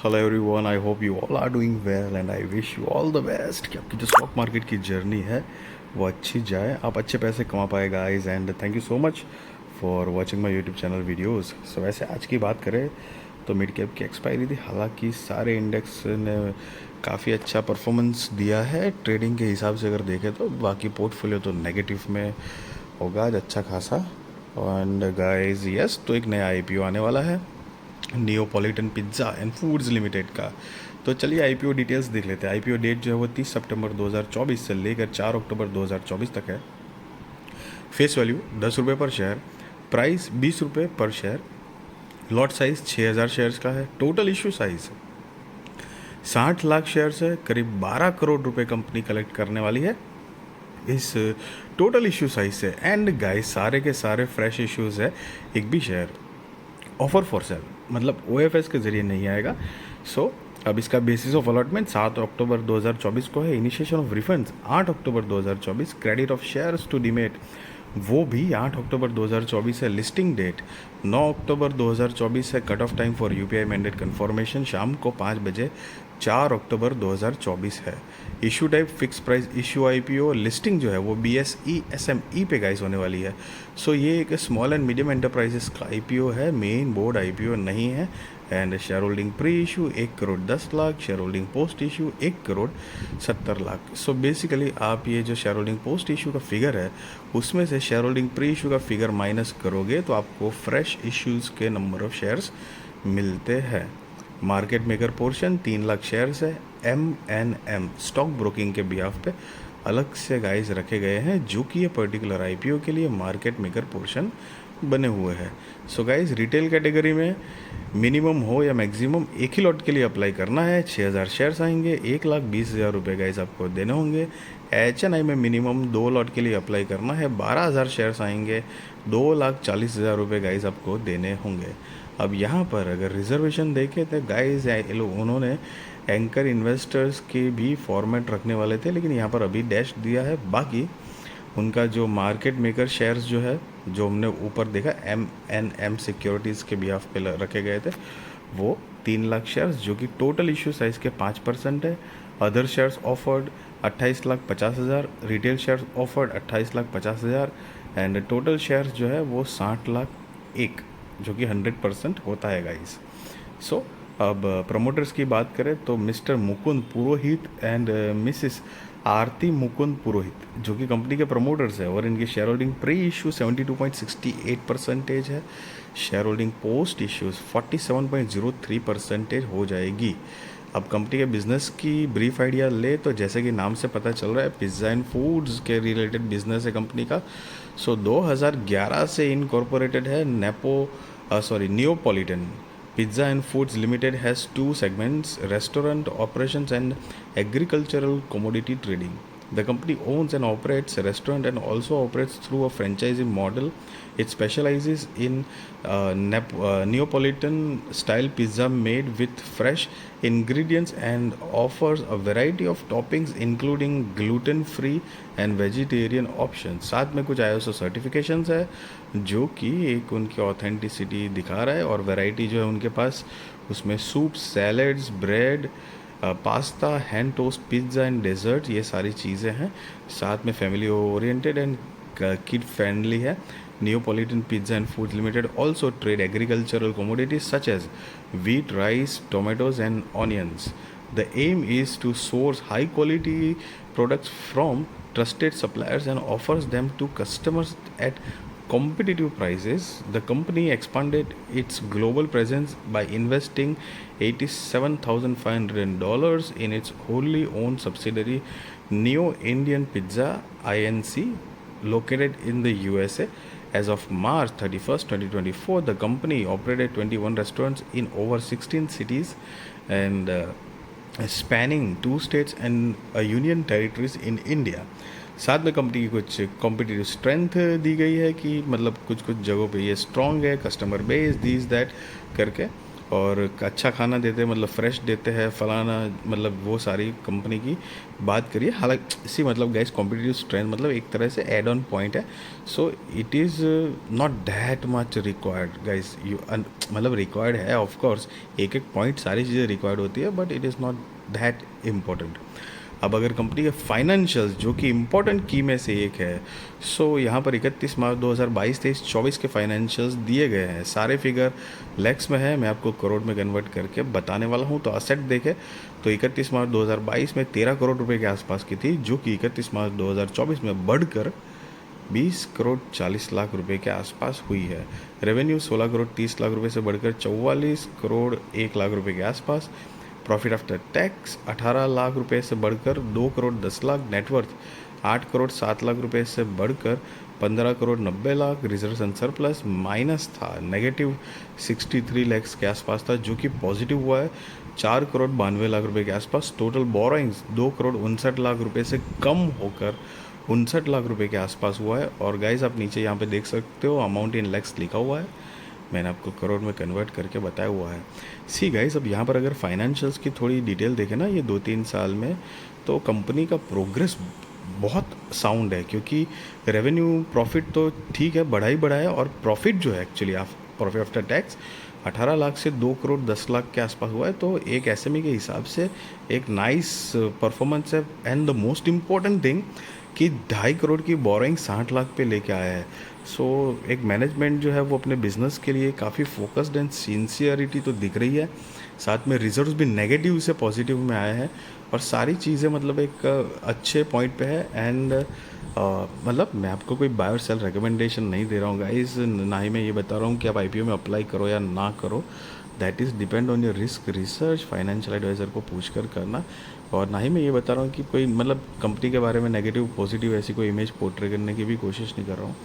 Hello everyone, I hope you all are doing well and I wish you all the best कि आपकी जो stock market की journey है वो अच्छी जाए, आप अच्छे पैसे कमा पाए guys. And thank you so much for watching my YouTube channel videos. So वैसे आज की बात करें तो मिड कैप की एक्सपायरी थी, हालांकि सारे इंडेक्स ने काफ़ी अच्छा परफॉर्मेंस दिया है ट्रेडिंग के हिसाब से अगर देखें तो। बाकी पोर्टफोलियो तो नेगेटिव में होगा आज अच्छा खासा। एंड गाइस यस, तो एक नया आईपीओ आने वाला है Neapolitan pizza and foods limited का। तो चलिए आईपीओ डिटेल्स देख लेते हैं। आईपीओ डेट जो है वो 30 सितंबर 2024 से लेकर 4 अक्टूबर 2024 तक है। फेस वैल्यू 10 रुपये पर शेयर, प्राइस 20 रुपये पर शेयर, लॉट साइज 6000 शेयर्स का है, total issue size 60 lakh shares है, करीब 12 करोड़ रुपए कंपनी कलेक्ट करने वाली है इस टोटल इशू साइज से। एंड गाइस सारे के सारे फ्रेश इश्यूज है, एक भी शेयर ऑफर फॉर सेल मतलब ओएफएस के जरिए नहीं आएगा। सो अब इसका बेसिस ऑफ अलॉटमेंट 7 अक्टूबर 2024 को है। Initiation of refunds 8 October 2024, credit of shares to demat वो भी 8 अक्टूबर 2024 है। लिस्टिंग डेट 9 अक्टूबर 2024 है। Cut off time for UPI mandate confirmation शाम को 5 बजे 4 अक्टूबर 2024 है। Issue type fix price issue IPO, listing जो है वो बीएसई एसएमई पे गाइस होने वाली है। सो ये एक स्मॉल एंड मीडियम एंटरप्राइजेस का आईपीओ है, मेन बोर्ड आईपीओ नहीं है। And share holding pre issue 1 crore 10 lakh, share holding post issue 1 crore 70 lakh. So basically आप ये जो शेयर होल्डिंग पोस्ट इशू का फिगर है उसमें से शेयर होल्डिंग प्री इशू का फिगर माइनस करोगे तो आपको फ्रेश इश्यूज़ के नंबर ऑफ शेयर्स मिलते हैं। Market maker portion 3 lakh shares है। एम स्टॉक ब्रोकिंग के बिहाफ पे अलग से गाइस रखे गए हैं जो कि ये पर्टिकुलर आईपीओ के लिए मार्केट मेकर पोर्शन बने हुए हैं। सो गाइस रिटेल कैटेगरी में मिनिमम हो या मैक्सिमम एक ही लॉट के लिए अप्लाई करना है। 6000 शेयर्स आएंगे, 1,20,000 रुपये गाइस आपको देने होंगे। एचएनआई में मिनिमम 2 लॉट के लिए अप्लाई करना है, 12,000 शेयर्स आएंगे, 2,40,000 रुपये गाइस आपको देने होंगे। अब यहाँ पर अगर रिजर्वेशन देखें तो गाइस उन्होंने एंकर इन्वेस्टर्स के भी फॉर्मेट रखने वाले थे, लेकिन यहाँ पर अभी डैश दिया है। बाकी उनका जो मार्केट मेकर शेयर्स जो है जो हमने ऊपर देखा एम सिक्योरिटीज़ के बिहाफ पे रखे गए थे वो 3 लाख शेयर्स जो कि टोटल इशू साइज़ के 5% है। Other shares offered 28,50,000, retail shares offered 28,50,000 and total shares जो है वो 60,01,000 जो कि 100% होता है गाइस। सो अब प्रमोटर्स की बात करें तो Mr Mukund Purohit and Mrs Aarti Mukund Purohit जो कि कंपनी के प्रमोटर्स है और इनकी शेयर होल्डिंग प्री इशू 72.68% है। शेयर होल्डिंग पोस्ट इश्यूज 47.03% हो जाएगी। अब कंपनी के बिजनेस की ब्रीफ आइडिया ले तो जैसे कि नाम से पता चल रहा है पिज़्ज़ा एंड फूड्स के रिलेटेड बिजनेस है कंपनी का। सो 2011 से इनकॉर्पोरेटेड है। Neapolitan Pizza and Foods Limited has two segments: restaurant operations and agricultural commodity trading. The company owns and operates a restaurant and also operates through a franchising model. It specializes in Neapolitan style pizza made with fresh ingredients and offers a variety of toppings including gluten free and vegetarian options. साथ में कुछ ISO certifications है जो कि एक उनकी authenticity दिखा रहा है। और वैरायटी जो है उनके पास उसमें soup, salads, bread, pasta, hand toast, pizza and dessert, ये सारी चीज़ें हैं। साथ में family oriented and kid friendly है। Neapolitan Pizza and Foods Limited also trade agricultural commodities such as wheat, rice, tomatoes and onions. The aim is to source high quality products from trusted suppliers and offers them to customers at competitive prices. The company expanded its global presence by investing $87,500 in its wholly owned subsidiary Neo Indian Pizza Inc. located in the USA. As of March 31st, 2024, the company operated 21 restaurants in over 16 cities and spanning 2 states and a union territories in India. साथ में company की कुछ competitive strength दी गई है कि मतलब कुछ कुछ जगहों पे ये स्ट्रॉन्ग है, कस्टमर बेस दीज दैट करके। और अच्छा खाना देते हैं, मतलब फ्रेश देते हैं फलाना, मतलब वो सारी कंपनी की बात करिए। हालांकि इसी मतलब गाइस कॉम्पिटिटिव स्ट्रेंथ मतलब एक तरह से एड ऑन पॉइंट है। So it is not that much required guys, you मतलब रिक्वायर्ड है ऑफ कोर्स, एक एक पॉइंट सारी चीज़ें रिक्वायर्ड होती है, but it is not that important. अब अगर कंपनी के फाइनेंशियल्स जो कि इम्पोर्टेंट की में से एक है, सो यहाँ पर 31 मार्च 2022, 23, 24 के फाइनेंशियल्स दिए गए हैं। सारे फिगर लैक्स में है, मैं आपको करोड़ में कन्वर्ट करके बताने वाला हूँ। तो असेट देखें तो 31 मार्च 2022 में 13 करोड़ रुपए के आसपास की थी, जो कि 31 मार्च 2024 में बढ़कर 20 करोड़ 40 लाख रुपए के आसपास हुई है। रेवेन्यू 16 करोड़ 30 लाख रुपए से बढ़कर 44 करोड़ 1 लाख रुपए के आसपास। प्रॉफिट आफ्टर टैक्स 18 लाख रुपए से बढ़कर 2 करोड़ 10 लाख। नेटवर्थ 8 करोड़ 7 लाख रुपए से बढ़कर 15 crore 90 lakh. Reserve and surplus minus था, नेगेटिव 63 लैक्स के आसपास था, जो कि पॉजिटिव हुआ है 4 करोड़ 92 लाख रुपए के आसपास। टोटल बोरोइंग्स 2 करोड़ 59 लाख रुपए से कम होकर 59 लाख रुपए के आसपास हुआ है। और गाइज आप नीचे यहाँ पे देख सकते हो अमाउंट इन लैक्स लिखा हुआ है, मैंने आपको करोड़ में कन्वर्ट करके बताया हुआ है। सी गाइस, अब यहाँ पर अगर फाइनेंशियल्स की थोड़ी डिटेल देखें ना, ये 2-3 साल में, तो कंपनी का प्रोग्रेस बहुत साउंड है, क्योंकि रेवेन्यू प्रॉफिट तो ठीक है, बढ़ा ही बढ़ा है, और प्रॉफिट जो है actually profit after tax 18 lakh से 2 करोड़ 10 लाख के आसपास हुआ है। तो एक एसएमई के हिसाब से एक नाइस परफॉर्मेंस है। And the most important thing कि 2.5 करोड़ की बोरोइंग 60 लाख पे लेके आया है। सो एक मैनेजमेंट जो है वो अपने बिजनेस के लिए काफ़ी फोकस्ड एंड सिंसियरिटी तो दिख रही है। साथ में रिजल्ट्स भी नेगेटिव से पॉजिटिव में आए हैं, और सारी चीज़ें मतलब एक अच्छे पॉइंट पे है। एंड मतलब मैं आपको कोई बाय और सेल रिकमेंडेशन नहीं दे रहा हूँ गाइस, ना ही मैं ये बता रहा हूँ कि आप आईपीओ में अप्लाई करो या ना करो। That is depend on your risk research, financial advisor को पूछ कर करना। और ना ही मैं ये बता रहा हूँ कि कोई मतलब कंपनी के बारे में नेगेटिव पॉजिटिव ऐसी कोई इमेज पोर्ट्रे करने की भी कोशिश नहीं कर रहा हूँ।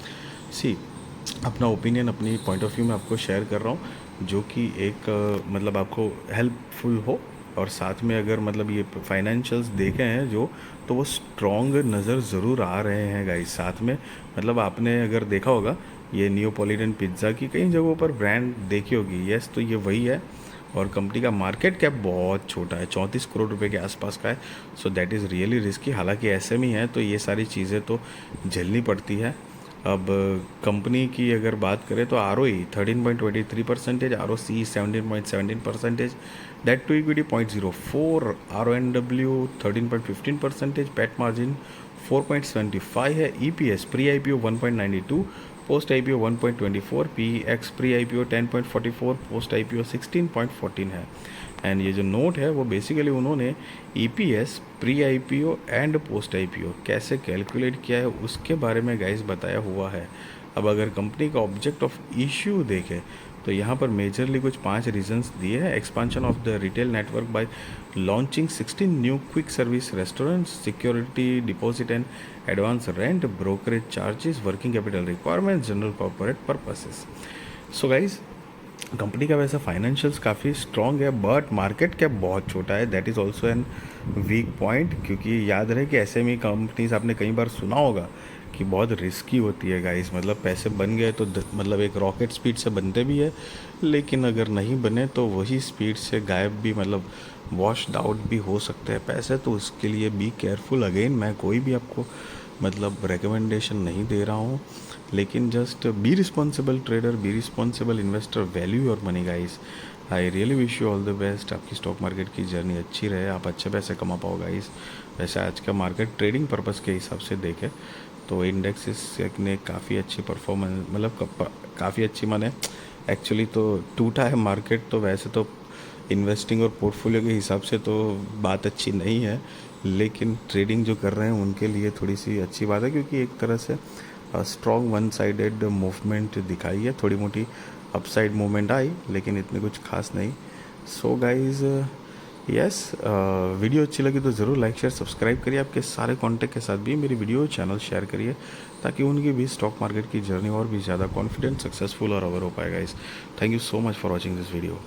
सी, अपना ओपिनियन, अपनी पॉइंट ऑफ व्यू मैं आपको शेयर कर रहा हूँ, जो कि एक मतलब आपको हेल्पफुल हो। और साथ में अगर मतलब ये फाइनेंशियल्स देखे हैं जो, तो वो स्ट्रॉन्ग नज़र ज़रूर आ रहे हैं गाइस। साथ में मतलब आपने अगर देखा होगा ये नियोपॉलिटन पिज़्ज़ा की कई जगहों पर ब्रांड देखी होगी, यस, तो ये वही है। और कंपनी का मार्केट कैप बहुत छोटा है, 34 करोड़ रुपए के आसपास का है। So that is really risky. हालांकि एसएमई है तो ये सारी चीज़ें तो झेलनी पड़ती है। अब कंपनी की अगर बात करें तो R O E 13.23%, R O C 17.17%, debt to equity 0.04, R O N W 13.15%, PAT margin 4.75 है। E P S pre I P O 1.92, post I P O 1.24, P X pre I P O 10.44, post I P O 16.14 है। And ये जो note है वो basically उन्होंने EPS, pre IPO and post IPO कैसे calculate किया है उसके बारे में गाइस बताया हुआ है। अब अगर कंपनी का ऑब्जेक्ट ऑफ इश्यू देखें तो यहाँ पर मेजरली कुछ 5 रीजंस दिए हैं। Expansion of the retail network bye launching 16 new quick service restaurants, security deposit and advance rent, brokerage charges, working capital requirement, general corporate purposes. So guys, company का वैसे financials काफ़ी स्ट्रॉन्ग है, but market cap बहुत छोटा है। That is also an weak point, क्योंकि याद रहे कि एसएमई कंपनीज आपने कई बार सुना होगा कि बहुत रिस्की होती है गाइस। मतलब पैसे बन गए तो मतलब एक रॉकेट स्पीड से बनते भी है, लेकिन अगर नहीं बने तो वही स्पीड से गायब भी, मतलब वॉश्ड आउट भी हो सकते हैं पैसे। तो उसके लिए बी केयरफुल। अगेन मैं कोई भी आपको मतलब रिकमेंडेशन नहीं दे रहा हूँ, लेकिन just be responsible trader, be responsible investor, value your money guys. I really wish you all the best. आपकी स्टॉक मार्केट की जर्नी अच्छी रहे, आप अच्छे पैसे कमा पाओ गाइस। वैसे आज का मार्केट ट्रेडिंग पर्पज़ के हिसाब से देखें तो इंडेक्सेस ने काफ़ी अच्छी परफॉर्मेंस, मतलब काफ़ी अच्छी, माने एक्चुअली तो टूटा है मार्केट। तो वैसे तो इन्वेस्टिंग और पोर्टफोलियो के हिसाब से तो बात अच्छी नहीं है, लेकिन ट्रेडिंग जो कर रहे हैं उनके लिए थोड़ी सी अच्छी बात है, क्योंकि एक तरह से स्ट्रॉन्ग वन साइडेड मूवमेंट दिखाई है। थोड़ी मोटी अपसाइड मूवमेंट आई, लेकिन इतने कुछ खास नहीं। सो गाइज यस, वीडियो अच्छी लगी तो ज़रूर लाइक शेयर सब्सक्राइब करिए। आपके सारे कॉन्टैक्ट के साथ भी मेरी वीडियो चैनल शेयर करिए, ताकि उनकी भी स्टॉक मार्केट की जर्नी और भी ज़्यादा कॉन्फिडेंट, सक्सेसफुल और अवर हो पाएगा। इस thank you so much for watching this video.